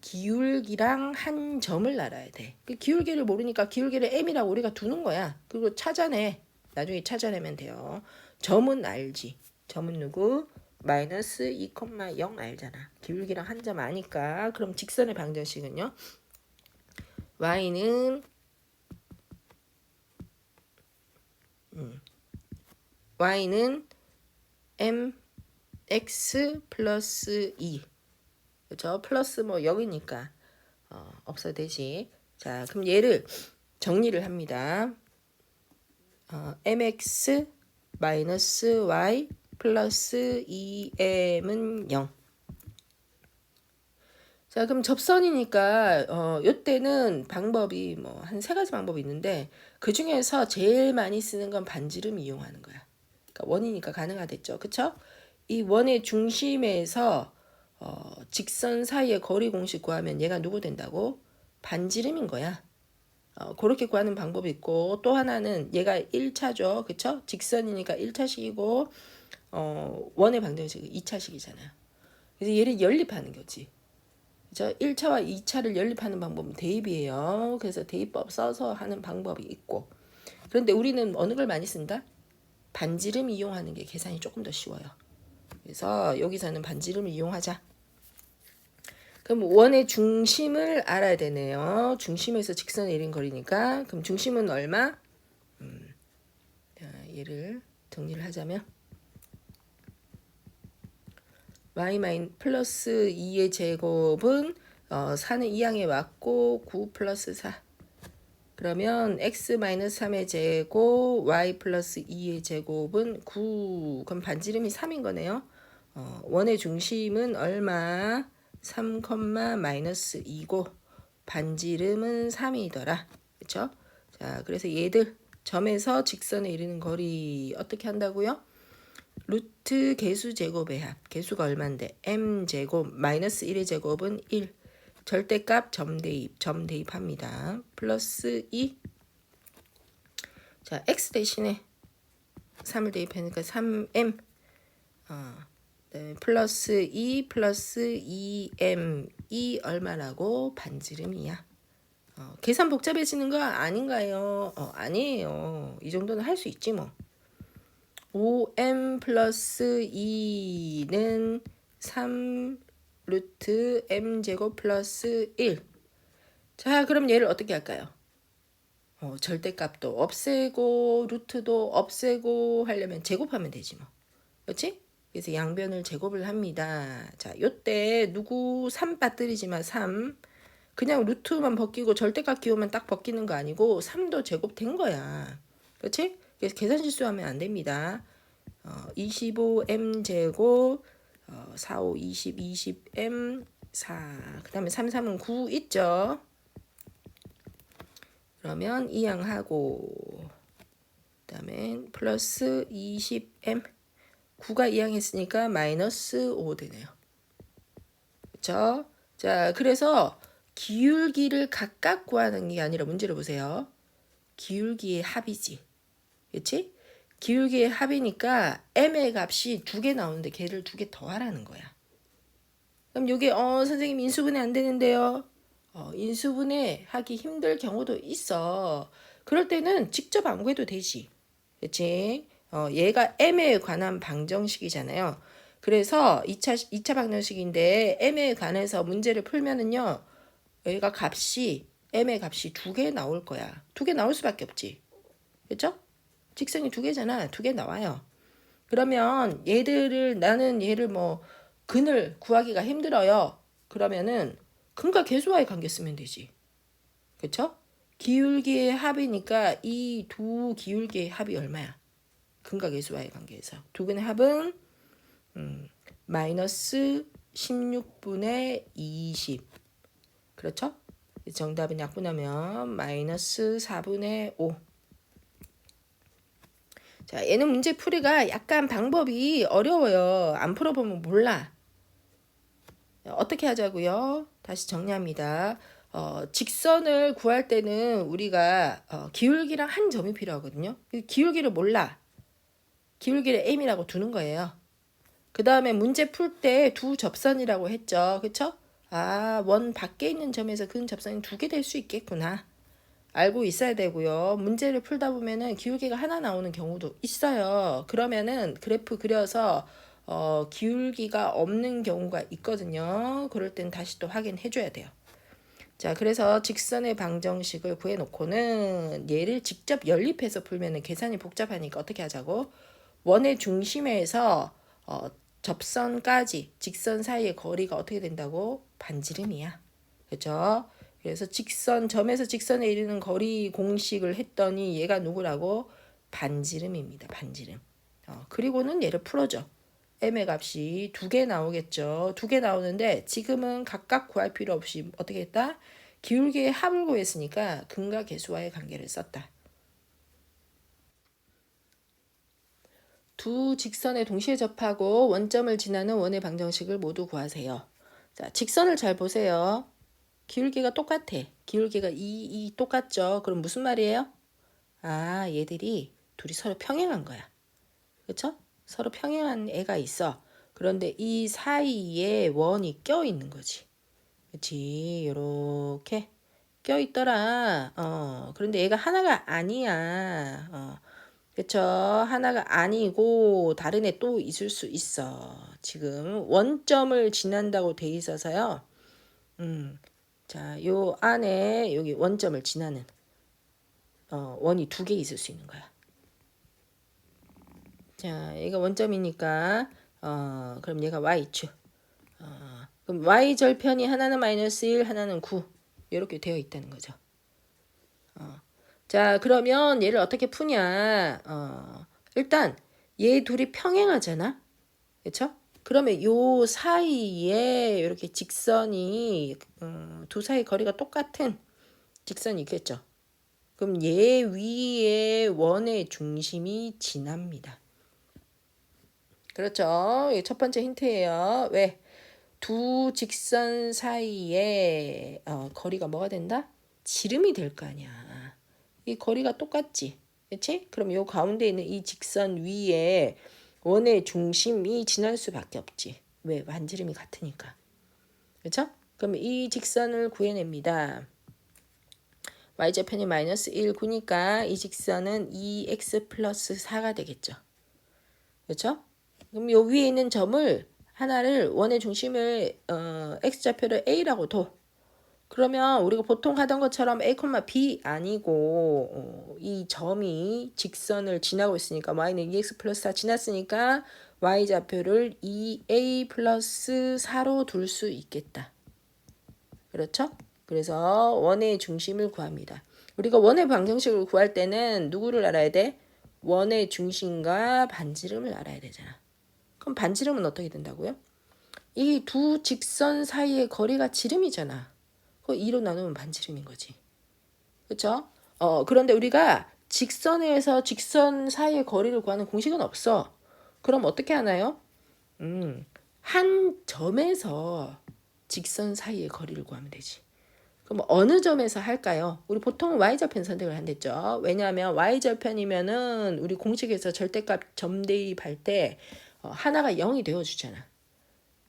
기울기랑 한 점을 알아야 돼. 그 기울기를 모르니까 기울기를 m이라고 우리가 두는 거야. 그리고 찾아내. 나중에 찾아내면 돼요. 점은 알지. 점은 누구? 마이너스 2,0 알잖아. 기울기랑 한 점 아니까. 그럼 직선의 방정식은요. y는 mx 플러스 2. 그렇죠? 플러스 뭐 0이니까 없어도 되지. 자, 그럼 얘를 정리를 합니다. mx 마이너스 y 플러스 2m은 0. 자, 그럼 접선이니까 요때는 방법이 뭐 한 3가지 방법이 있는데 그 중에서 제일 많이 쓰는 건 반지름 이용하는 거야. 그러니까 원이니까 가능하겠죠. 그쵸? 이 원의 중심에서 직선 사이의 거리 공식 구하면 얘가 누구 된다고? 반지름인 거야. 그렇게 구하는 방법이 있고 또 하나는 얘가 1차죠. 그쵸? 직선이니까 1차식이고 원의 방정식이 2차식이잖아요. 그래서 얘를 연립하는 거지. 그죠? 1차와 2차를 연립하는 방법은 대입이에요. 그래서 대입법 써서 하는 방법이 있고 그런데 우리는 어느 걸 많이 쓴다? 반지름 이용하는 게 계산이 조금 더 쉬워요. 그래서 여기서는 반지름을 이용하자. 그럼 원의 중심을 알아야 되네요. 중심에서 직선의 1인 거리니까 그럼 중심은 얼마? 자, 얘를 정리를 하자면 y 플러스 2의 제곱은 4는 2항에 왔고 9 플러스 4. 그러면 x 마이너스 3의 제곱 y 플러스 2의 제곱은 9. 그럼 반지름이 3인 거네요. 원의 중심은 얼마? 3, 마이너스 2고 반지름은 3이더라. 그렇죠? 자, 그래서 얘들 점에서 직선에 이르는 거리 어떻게 한다고요? 루트 개수 제곱의 합. 개수가 얼마인데? m 제곱 마이너스 1의 제곱은 1. 절대값 점 대입합니다. 플러스 2. 자, x 대신에 3을 대입하니까 3m. 네, 플러스 2 플러스 2m 이 얼마라고? 반지름이야. 계산 복잡해지는 거 아닌가요? 아니에요. 이 정도는 할 수 있지 뭐. 5m 플러스 2는 3 루트 m제곱 플러스 1. 자, 그럼 얘를 어떻게 할까요? 절대값도 없애고 루트도 없애고 하려면 제곱하면 되지 뭐. 그렇지? 그래서 양변을 제곱을 합니다. 자, 요때 누구 3 빠뜨리지만 3. 그냥 루트만 벗기고 절대값 기호만 딱 벗기는 거 아니고 3도 제곱된 거야. 그렇지? 그래서 계산 실수하면 안 됩니다. 25m 제곱 4, 5, 20, 20m 4. 그 다음에 3, 3은 9 있죠. 그러면 이항하고 그 다음에 플러스 20m 9가 이항했으니까 마이너스 5 되네요. 그렇죠? 자, 그래서 기울기를 각각 구하는 게 아니라 문제를 보세요. 기울기의 합이지. 그렇지? 기울기의 합이니까 m의 값이 2개 나오는데 걔를 2개 더하라는 거야. 그럼 이게 선생님 인수분해 안 되는데요. 인수분해 하기 힘들 경우도 있어. 그럴 때는 직접 안 구해도 되지. 그렇지? 얘가 m에 관한 방정식이잖아요. 그래서 2차 방정식인데 m에 관해서 문제를 풀면은요. 얘가 m의 값이 2개 나올 거야. 2개 나올 수밖에 없지. 그렇죠? 직선이 2개잖아. 2개 나와요. 그러면 나는 얘를 뭐 근을 구하기가 힘들어요. 그러면은 근과 계수와의 관계 쓰면 되지. 그렇죠? 기울기의 합이니까 이 두 기울기의 합이 얼마야? 근과 계수와의 관계에서. 두 근의 합은 마이너스 16분의 20. 그렇죠? 정답은 약분하면 마이너스 4분의 5. 자, 얘는 문제 풀이가 약간 방법이 어려워요. 안 풀어보면 몰라. 어떻게 하자고요? 다시 정리합니다. 직선을 구할 때는 우리가 기울기랑 한 점이 필요하거든요. 기울기를 몰라. 기울기를 m이라고 두는 거예요. 그 다음에 문제 풀 때 두 접선이라고 했죠. 그쵸? 원 밖에 있는 점에서 그 접선이 2개 될 수 있겠구나. 알고 있어야 되고요. 문제를 풀다 보면은 기울기가 하나 나오는 경우도 있어요. 그러면은 그래프 그려서 기울기가 없는 경우가 있거든요. 그럴 땐 다시 또 확인해 줘야 돼요. 자, 그래서 직선의 방정식을 구해놓고는 얘를 직접 연립해서 풀면은 계산이 복잡하니까 어떻게 하자고? 원의 중심에서 접선까지 직선 사이의 거리가 어떻게 된다고? 반지름이야. 그렇죠? 그래서 점에서 직선에 이르는 거리 공식을 했더니 얘가 누구라고? 반지름입니다. 반지름. 그리고는 얘를 풀어줘. m의 값이 2개 나오겠죠. 2개 나오는데 지금은 각각 구할 필요 없이 어떻게 했다? 기울기의 합을 구했으니까 근과 계수와의 관계를 썼다. 두 직선에 동시에 접하고 원점을 지나는 원의 방정식을 모두 구하세요. 자, 직선을 잘 보세요. 기울기가 똑같아. 기울기가 2 똑같죠. 그럼 무슨 말이에요? 얘들이 둘이 서로 평행한 거야. 그렇죠? 서로 평행한 애가 있어. 그런데 이 사이에 원이 껴 있는 거지. 그렇지? 요렇게 껴 있더라. 그런데 얘가 하나가 아니야. 그쵸? 하나가 아니고 다른 애 또 있을 수 있어. 지금 원점을 지난다고 돼 있어서요. 자, 요 안에 여기 원점을 지나는 원이 2개 있을 수 있는 거야. 자, 얘가 원점이니까 그럼 얘가 y축. 그럼 y 절편이 하나는 마이너스 1, 하나는 9 이렇게 되어 있다는 거죠. 자, 그러면 얘를 어떻게 푸냐? 일단 얘 둘이 평행하잖아. 그렇죠? 그러면 요 사이에 이렇게 직선이 두 사이 거리가 똑같은 직선이 있겠죠. 그럼 얘 위에 원의 중심이 지납니다. 그렇죠? 이게 첫 번째 힌트예요. 왜? 두 직선 사이에 거리가 뭐가 된다? 지름이 될 거 아니야. 이 거리가 똑같지. 그렇지? 그럼 요 가운데 있는 이 직선 위에 원의 중심이 지날 수밖에 없지. 왜? 반지름이 같으니까. 그렇죠? 그럼 이 직선을 구해냅니다. y좌편이 마이너스 1, 9니까 이 직선은 2x 플러스 4가 되겠죠. 그렇죠? 그럼 요 위에 있는 점을 하나를 원의 중심을 x좌표를 a라고 둬. 그러면 우리가 보통 하던 것처럼 a, b 아니고 이 점이 직선을 지나고 있으니까 y는 2x 플러스 4 지났으니까 y좌표를 2a 플러스 4로 둘 수 있겠다. 그렇죠? 그래서 원의 중심을 구합니다. 우리가 원의 방정식을 구할 때는 누구를 알아야 돼? 원의 중심과 반지름을 알아야 되잖아. 그럼 반지름은 어떻게 된다고요? 이 두 직선 사이의 거리가 지름이잖아. 그거 2로 나누면 반지름인 거지. 그렇죠? 그런데 우리가 직선에서 직선 사이의 거리를 구하는 공식은 없어. 그럼 어떻게 하나요? 한 점에서 직선 사이의 거리를 구하면 되지. 그럼 어느 점에서 할까요? 우리 보통 y절편 선택을 한댔죠. 왜냐하면 y절편이면은 우리 공식에서 절대값 점 대입할 때 하나가 0이 되어주잖아.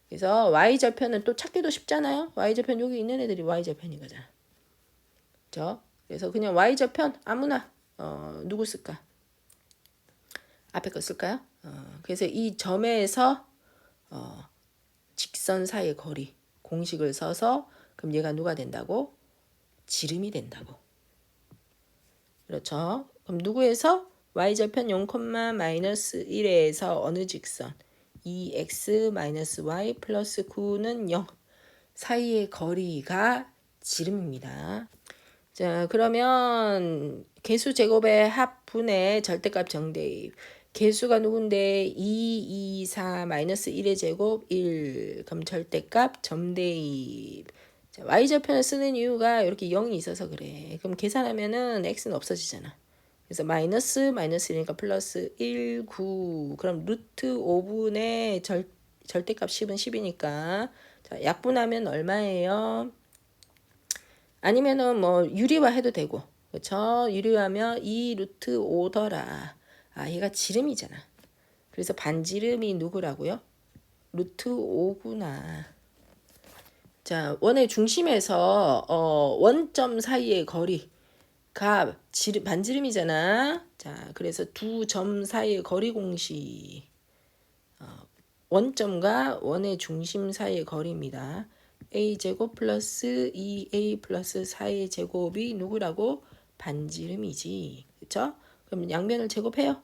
그래서 y절편은 또 찾기도 쉽잖아요. y절편 여기 있는 애들이 y절편인 거잖아. 그렇죠? 그래서 그냥 y절편 아무나 누구 쓸까? 앞에 거 쓸까요? 그래서 이 점에서 직선 사이의 거리 공식을 써서 그럼 얘가 누가 된다고? 지름이 된다고. 그렇죠? 그럼 누구에서? y절편 0,-1에서 어느 직선? 2x-y 플러스 9는 0 사이의 거리가 지름입니다. 자, 그러면 개수 제곱의 합분의 절대값 정대입. 개수가 누군데 2, 2, 4, 마이너스 1의 제곱 1. 그럼 절대값 점대입. 자, y절편을 쓰는 이유가 이렇게 0이 있어서 그래. 그럼 계산하면은 x는 없어지잖아. 그래서 마이너스니까 플러스 1, 9. 그럼 루트 5분의 절대값 10은 10이니까. 자, 약분하면 얼마예요? 아니면은 뭐 유리화 해도 되고. 그렇죠? 유리화하면 2 루트 5더라. 얘가 지름이잖아. 그래서 반지름이 누구라고요? 루트 5구나. 자, 원의 중심에서 원점 사이의 거리가 반지름이잖아. 자, 그래서 두 점 사이의 거리 공식. 원점과 원의 중심 사이의 거리입니다. a제곱 플러스 2a 플러스 4의 제곱이 누구라고? 반지름이지. 그쵸? 그럼 양변을 제곱해요.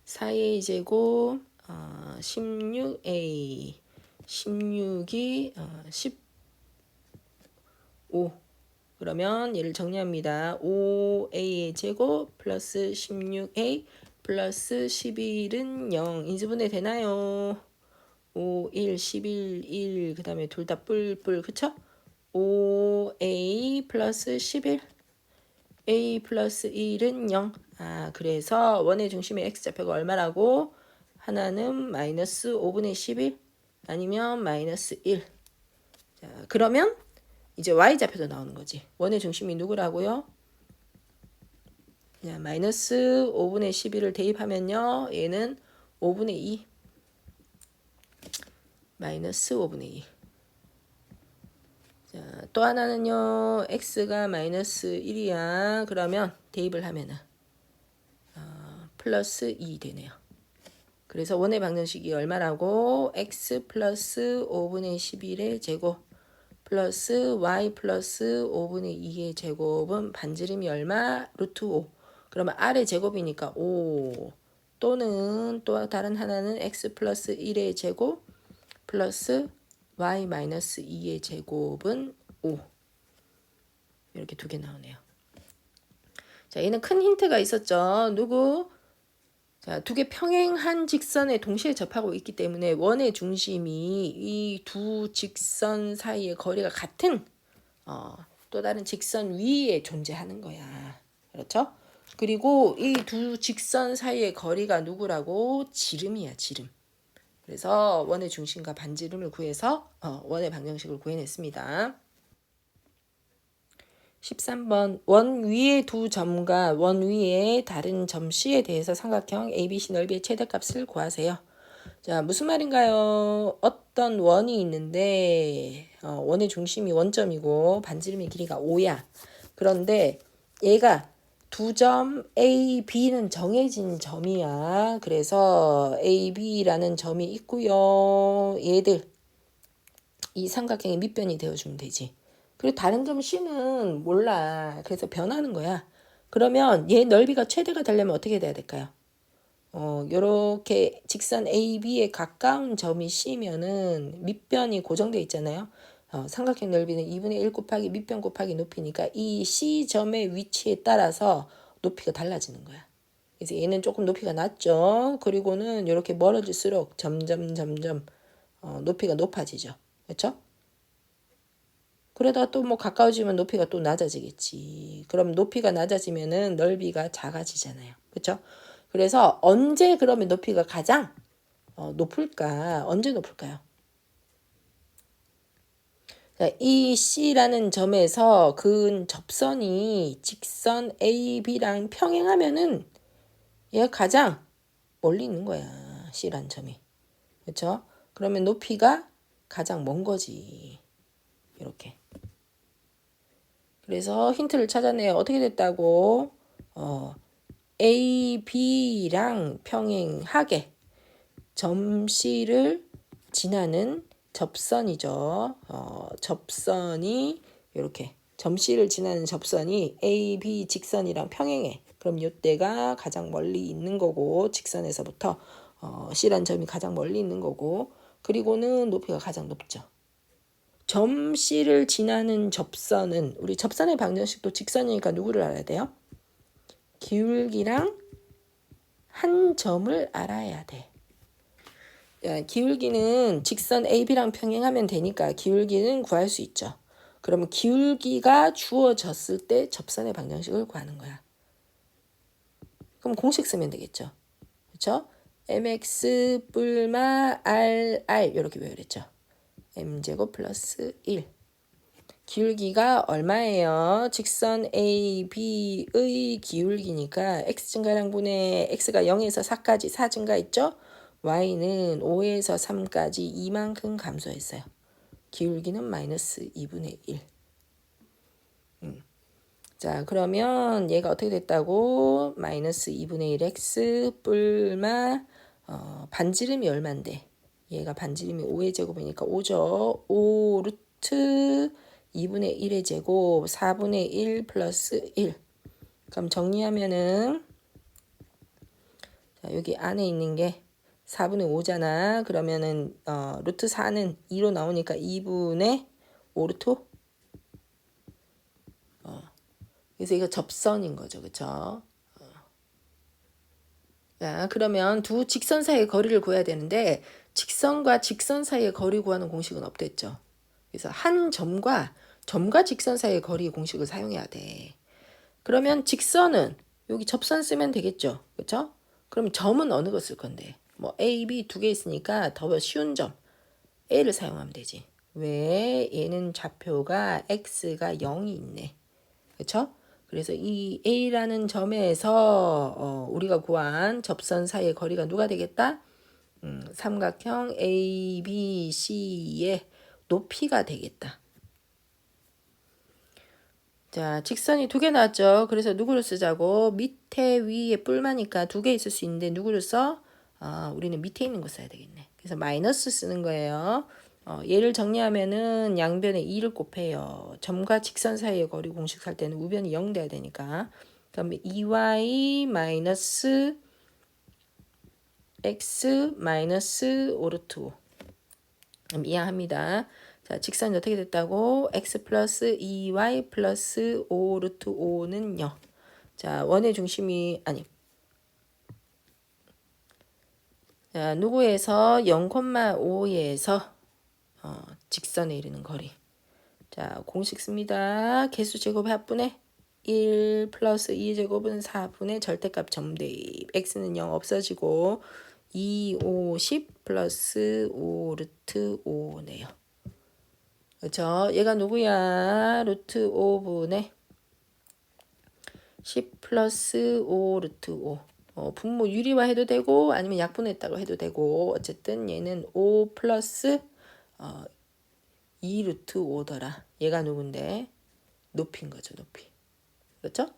4a 제곱 16a 16이 15 그러면 얘를 정리합니다. 5a의 제곱 플러스 16a 플러스 11은 0 인수분해 되나요? 5, 1, 11, 1 그 다음에 둘 다 뿔뿔 그쵸? 5a 플러스 11 a 플러스 1은 0 그래서 원의 중심의 x좌표가 얼마라고? 하나는 마이너스 5분의 11 아니면 마이너스 1 자, 그러면 이제 y좌표도 나오는 거지. 원의 중심이 누구라고요? 자, 마이너스 5분의 11을 대입하면요. 얘는 5분의 2 마이너스 5분의 2 자, 또 하나는요. x가 마이너스 1이야. 그러면 대입을 하면은 플러스 2 되네요. 그래서 원의 방정식이 얼마라고? x 플러스 5분의 11의 제곱 플러스 y 플러스 5분의 2의 제곱은 반지름이 얼마? 루트 5. 그러면 r의 제곱이니까 5 또는 또 다른 하나는 x 플러스 1의 제곱 플러스 y 마이너스 2의 제곱은 5 이렇게 두 개 나오네요. 자, 얘는 큰 힌트가 있었죠. 누구? 자, 두 개 평행한 직선에 동시에 접하고 있기 때문에 원의 중심이 이 두 직선 사이의 거리가 같은 또 다른 직선 위에 존재하는 거야. 그렇죠? 그리고 이 두 직선 사이의 거리가 누구라고? 지름이야, 지름. 그래서 원의 중심과 반지름을 구해서 원의 방정식을 구해냈습니다. 13번 원 위의 두 점과 원 위의 다른 점 C에 대해서 삼각형 ABC 넓이의 최대값을 구하세요. 자, 무슨 말인가요? 어떤 원이 있는데 원의 중심이 원점이고 반지름의 길이가 5야. 그런데 얘가 두 점 A, B는 정해진 점이야. 그래서 A, B라는 점이 있고요. 얘들 이 삼각형의 밑변이 되어주면 되지. 그리고 다른 점 C는 몰라. 그래서 변하는 거야. 그러면 얘 넓이가 최대가 되려면 어떻게 돼야 될까요? 요렇게 직선 AB에 가까운 점이 C면은 밑변이 고정되어 있잖아요. 삼각형 넓이는 2분의 1 곱하기 밑변 곱하기 높이니까 이 C점의 위치에 따라서 높이가 달라지는 거야. 그래서 얘는 조금 높이가 낮죠. 그리고는 이렇게 멀어질수록 점점 높이가 높아지죠. 그렇죠? 그러다 또 뭐 가까워지면 높이가 또 낮아지겠지. 그럼 높이가 낮아지면은 넓이가 작아지잖아요. 그렇죠? 그래서 언제 그러면 높이가 가장 높을까? 언제 높을까요? 이 C라는 점에서 그은 접선이 직선 AB랑 평행하면은 얘가 가장 멀리 있는 거야. C라는 점이. 그렇죠? 그러면 높이가 가장 먼 거지. 이렇게. 그래서 힌트를 찾아내요. 어떻게 됐다고? AB랑 평행하게 점 C를 지나는 접선이죠. 접선이 이렇게 점 C를 지나는 접선이 AB 직선이랑 평행해. 그럼 이때가 가장 멀리 있는 거고 직선에서부터 C란 점이 가장 멀리 있는 거고 그리고는 높이가 가장 높죠. 점 C를 지나는 접선은 우리 접선의 방정식도 직선이니까 누구를 알아야 돼요? 기울기랑 한 점을 알아야 돼. 기울기는 직선 AB랑 평행하면 되니까 기울기는 구할 수 있죠. 그러면 기울기가 주어졌을 때 접선의 방정식을 구하는 거야. 그럼 공식 쓰면 되겠죠. 그렇죠? mx 뿔마 rr 이렇게 외우랬죠. m제곱 플러스 1. 기울기가 얼마예요? 직선 AB의 기울기니까 x 증가량분의 x가 0에서 4까지 4 증가했죠? y는 5에서 3까지 이만큼 감소했어요. 기울기는 마이너스 2분의 1. 자, 그러면 얘가 어떻게 됐다고? 마이너스 2분의 1 x 뿔마 반지름이 얼만데? 얘가 반지름이 5의 제곱이니까 5죠. 5 루트 2분의 1의 제곱 4분의 1 플러스 1. 그럼 정리하면은 자, 여기 안에 있는 게 4분의 5잖아. 그러면은 루트 4는 2로 나오니까 2분의 5 루트 5. 그래서 이거 접선인 거죠. 그쵸? 자, 그러면 두 직선 사이의 거리를 구해야 되는데 직선과 직선 사이의 거리 구하는 공식은 없댔죠. 그래서 한 점과 직선 사이의 거리 공식을 사용해야 돼. 그러면 직선은 여기 접선 쓰면 되겠죠. 그렇죠? 그럼 점은 어느 거 쓸 건데? 뭐 A, B 두 개 있으니까 더 쉬운 점 A를 사용하면 되지. 왜? 얘는 좌표가 X가 0이 있네. 그렇죠? 그래서 이 A라는 점에서 우리가 구한 접선 사이의 거리가 누가 되겠다? 삼각형 ABC의 높이가 되겠다. 자, 직선이 두 개 나왔죠. 그래서 누구를 쓰자고? 밑에 위에 뿔마니까 두 개 있을 수 있는데 누구를 써? 우리는 밑에 있는 거 써야 되겠네. 그래서 마이너스 쓰는 거예요. 얘를 정리하면은 양변에 2를 곱해요. 점과 직선 사이의 거리 공식 할 때는 우변이 0 돼야 되니까. 그럼 2y 마이너스 x 마이너스 5 루트 5. 그럼 이해합니다. 자, 직선이 어떻게 됐다고? x 플러스 2y 플러스 5 루트 5는요. 자, 원의 중심이 아니. 자, 누구에서 0,5에서 직선에 이르는 거리. 자, 공식 씁니다. 개수 제곱의 합분의 1 플러스 2 제곱은 4분의 절대값 점대입. x는 0 없어지고 2, 5, 10 플러스 5 루트 5네요. 그렇죠? 얘가 누구야? 루트 5분의 10 플러스 5 루트 5. 분모 유리화 해도 되고 아니면 약분했다고 해도 되고 어쨌든 얘는 5 플러스 2 루트 5더라. 얘가 누군데? 높이인 거죠. 높이. 그렇죠?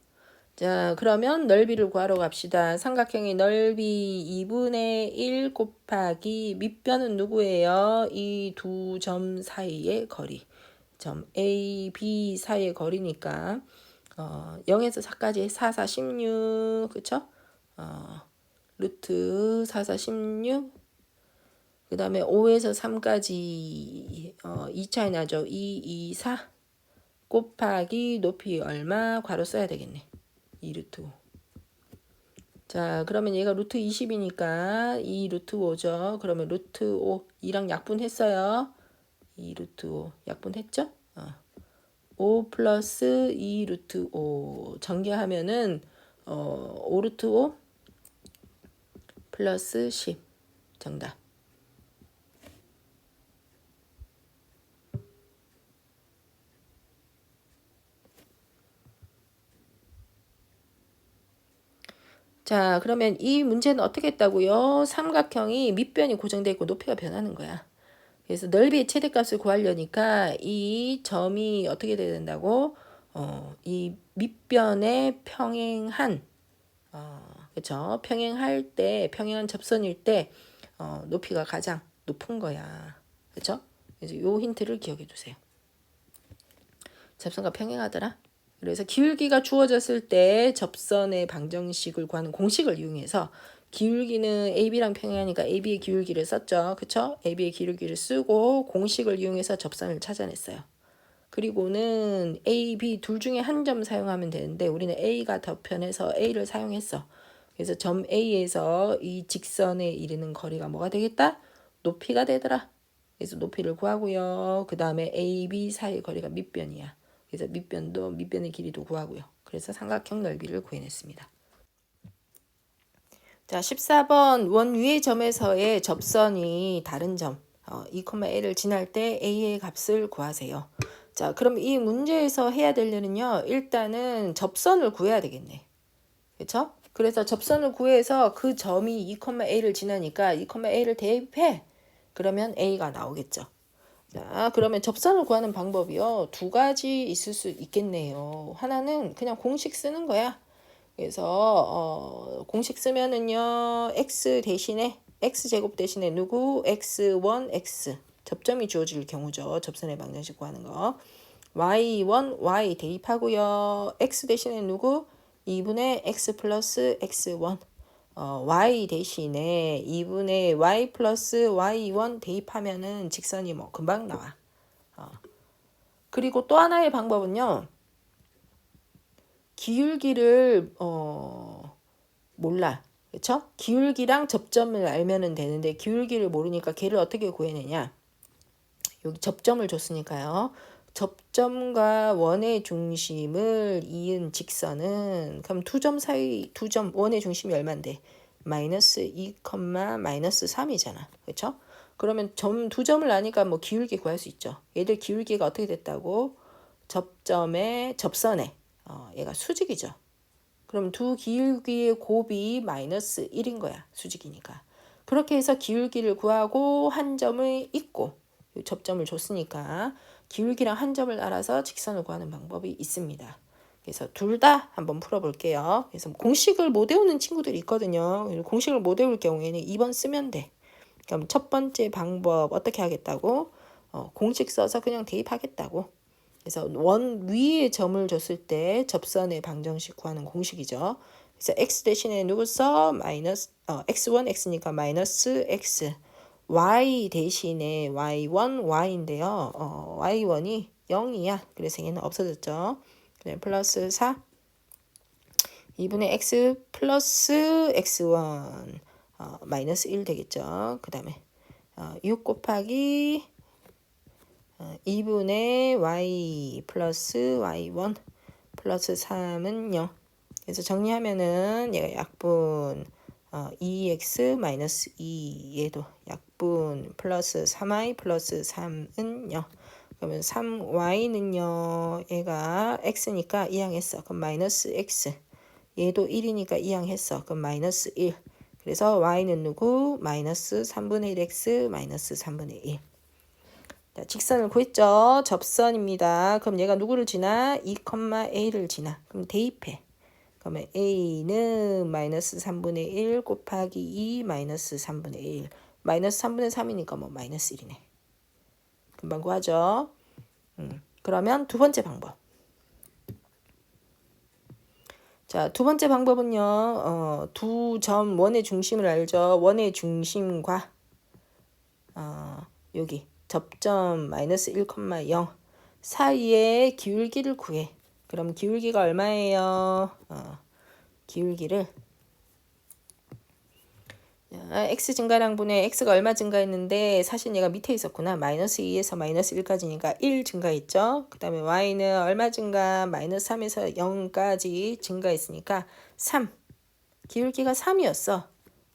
자, 그러면 넓이를 구하러 갑시다. 삼각형의 넓이 2분의 1 곱하기 밑변은 누구예요? 이 두 점 사이의 거리. 점 A, B 사이의 거리니까 0에서 4까지 4, 4, 16 그쵸? 루트 4, 4, 16 그 다음에 5에서 3까지 2차이 나죠. 2, 2, 4 곱하기 높이 얼마? 괄호 써야 되겠네. 2 루트 5. 자, 그러면 얘가 루트 20이니까 2 루트 5죠. 그러면 루트 5 2랑 약분했어요. 2 루트 5 약분했죠? 5 플러스 2 루트 5 전개하면은 5 루트 5 플러스 10 정답. 자, 그러면 이 문제는 어떻게 했다고요? 삼각형이 밑변이 고정되어 있고 높이가 변하는 거야. 그래서 넓이의 최대값을 구하려니까 이 점이 어떻게 돼야 된다고? 이 밑변에 평행한 그렇죠? 평행할 때 평행한 접선일 때 높이가 가장 높은 거야. 그렇죠? 그래서 요 힌트를 기억해 두세요. 접선과 평행하더라. 그래서 기울기가 주어졌을 때 접선의 방정식을 구하는 공식을 이용해서 기울기는 AB랑 평행하니까 AB의 기울기를 썼죠. 그쵸? AB의 기울기를 쓰고 공식을 이용해서 접선을 찾아냈어요. 그리고는 A, B 둘 중에 한 점 사용하면 되는데 우리는 A가 더 편해서 A를 사용했어. 그래서 점 A에서 이 직선에 이르는 거리가 뭐가 되겠다? 높이가 되더라. 그래서 높이를 구하고요. 그 다음에 A, B 사이의 거리가 밑변이야. 그래서 밑변의 길이도 구하고요. 그래서 삼각형 넓이를 구해냈습니다. 자, 14번 원 위의 점에서의 접선이 다른 점 2,A를 지날 때 A의 값을 구하세요. 자, 그럼 이 문제에서 해야 되려면요. 일단은 접선을 구해야 되겠네. 그렇죠? 그래서 접선을 구해서 그 점이 2,A를 지나니까 2,A를 대입해. 그러면 A가 나오겠죠. 자, 그러면 접선을 구하는 방법이요. 두 가지 있을 수 있겠네요. 하나는 그냥 공식 쓰는 거야. 그래서 공식 쓰면은요. x 대신에 x제곱 대신에 누구? x1, x 접점이 주어질 경우죠. 접선의 방정식 구하는 거. y1, y 대입하고요. x 대신에 누구? 2분의 x 플러스 x1 y 대신에 2분의 y 플러스 y1 대입하면은 직선이 뭐 금방 나와. 그리고 또 하나의 방법은요. 기울기를 몰라. 그렇죠? 기울기랑 접점을 알면은 되는데 기울기를 모르니까 걔를 어떻게 구해내냐? 여기 접점을 줬으니까요. 접점과 원의 중심을 이은 직선은 그럼 두 점 사이 두 점 원의 중심이 얼마인데? 마이너스 2, 마이너스 3이잖아. 그렇죠? 그러면 두 점을 아니까 뭐 기울기 구할 수 있죠. 얘들 기울기가 어떻게 됐다고? 접선에 얘가 수직이죠. 그럼 두 기울기의 곱이 마이너스 1인 거야. 수직이니까. 그렇게 해서 기울기를 구하고 한 점을 잇고 접점을 줬으니까 기울기랑 한 점을 알아서 직선을 구하는 방법이 있습니다. 그래서 둘 다 한번 풀어볼게요. 그래서 공식을 못 외우는 친구들이 있거든요. 공식을 못 외울 경우에는 2번 쓰면 돼. 그럼 첫 번째 방법 어떻게 하겠다고? 공식 써서 그냥 대입하겠다고. 그래서 원 위에 점을 줬을 때 접선의 방정식 구하는 공식이죠. 그래서 x 대신에 누구 써? 마이너스 x1 x니까 마이너스 x y 대신에 y1 y인데요. y1이 0이야. 그래서 얘는 없어졌죠. 그다음에 플러스 4 2분의 x 플러스 x1 마이너스 1 되겠죠. 그 다음에 6 곱하기 2분의 y 플러스 y1 플러스 3은 0. 그래서 정리하면은 얘가 약분 2x 마이너스 2 얘도 약분 플러스 3y 플러스 3은 0. 그러면 3y는요. 얘가 x니까 이항했어. 그럼 마이너스 x. 얘도 1이니까 이항했어. 그럼 마이너스 1. 그래서 y는 누구? 마이너스 3분의 1x 마이너스 3분의 1. 자, 직선을 구했죠. 접선입니다. 그럼 얘가 누구를 지나? 2,a를 지나. 그럼 대입해. 그러면 a는 마이너스 3분의 1 곱하기 2 마이너스 3분의 1. 마이너스 3분의 3이니까 뭐 마이너스 1이네. 금방 구하죠. 그러면 두 번째 방법. 자, 두 번째 방법은요. 두 점 원의 중심을 알죠. 원의 중심과 여기 접점 마이너스 1,0 사이의 기울기를 구해. 그럼 기울기가 얼마예요? 기울기를 x 증가량분의 x가 얼마 증가했는데 사실 얘가 밑에 있었구나. 마이너스 2에서 마이너스 1까지니까 1 증가했죠. 그 다음에 y는 얼마 증가? 마이너스 3에서 0까지 증가했으니까 3. 기울기가 3이었어.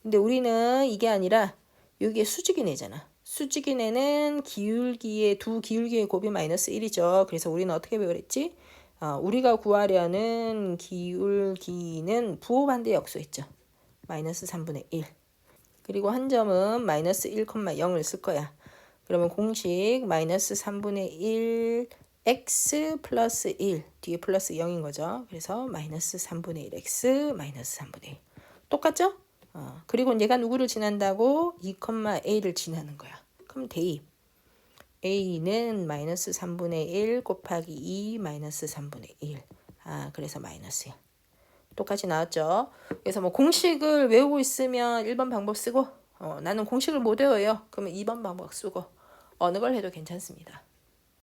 근데 우리는 이게 아니라 여기에 수직이네잖아. 수직이네는 기울기의 두 기울기의 곱이 마이너스 1이죠. 그래서 우리는 어떻게 배웠지? 우리가 구하려는 기울기는 부호반대 역수했죠. 마이너스 3분의 1. 그리고 한 점은 마이너스 1,0을 쓸 거야. 그러면 공식 마이너스 3분의 1 x 플러스 1 뒤에 플러스 0인 거죠. 그래서 마이너스 3분의 1 x 마이너스 3분의 1 똑같죠? 그리고 얘가 누구를 지난다고? 2,a를 지나는 거야. 그럼 대입 a는 마이너스 3분의 1 곱하기 2 마이너스 3분의 1. 그래서 마이너스야. 똑같이 나왔죠. 그래서 뭐 공식을 외우고 있으면 1번 방법 쓰고 나는 공식을 못 외워요. 그러면 2번 방법 쓰고 어느 걸 해도 괜찮습니다.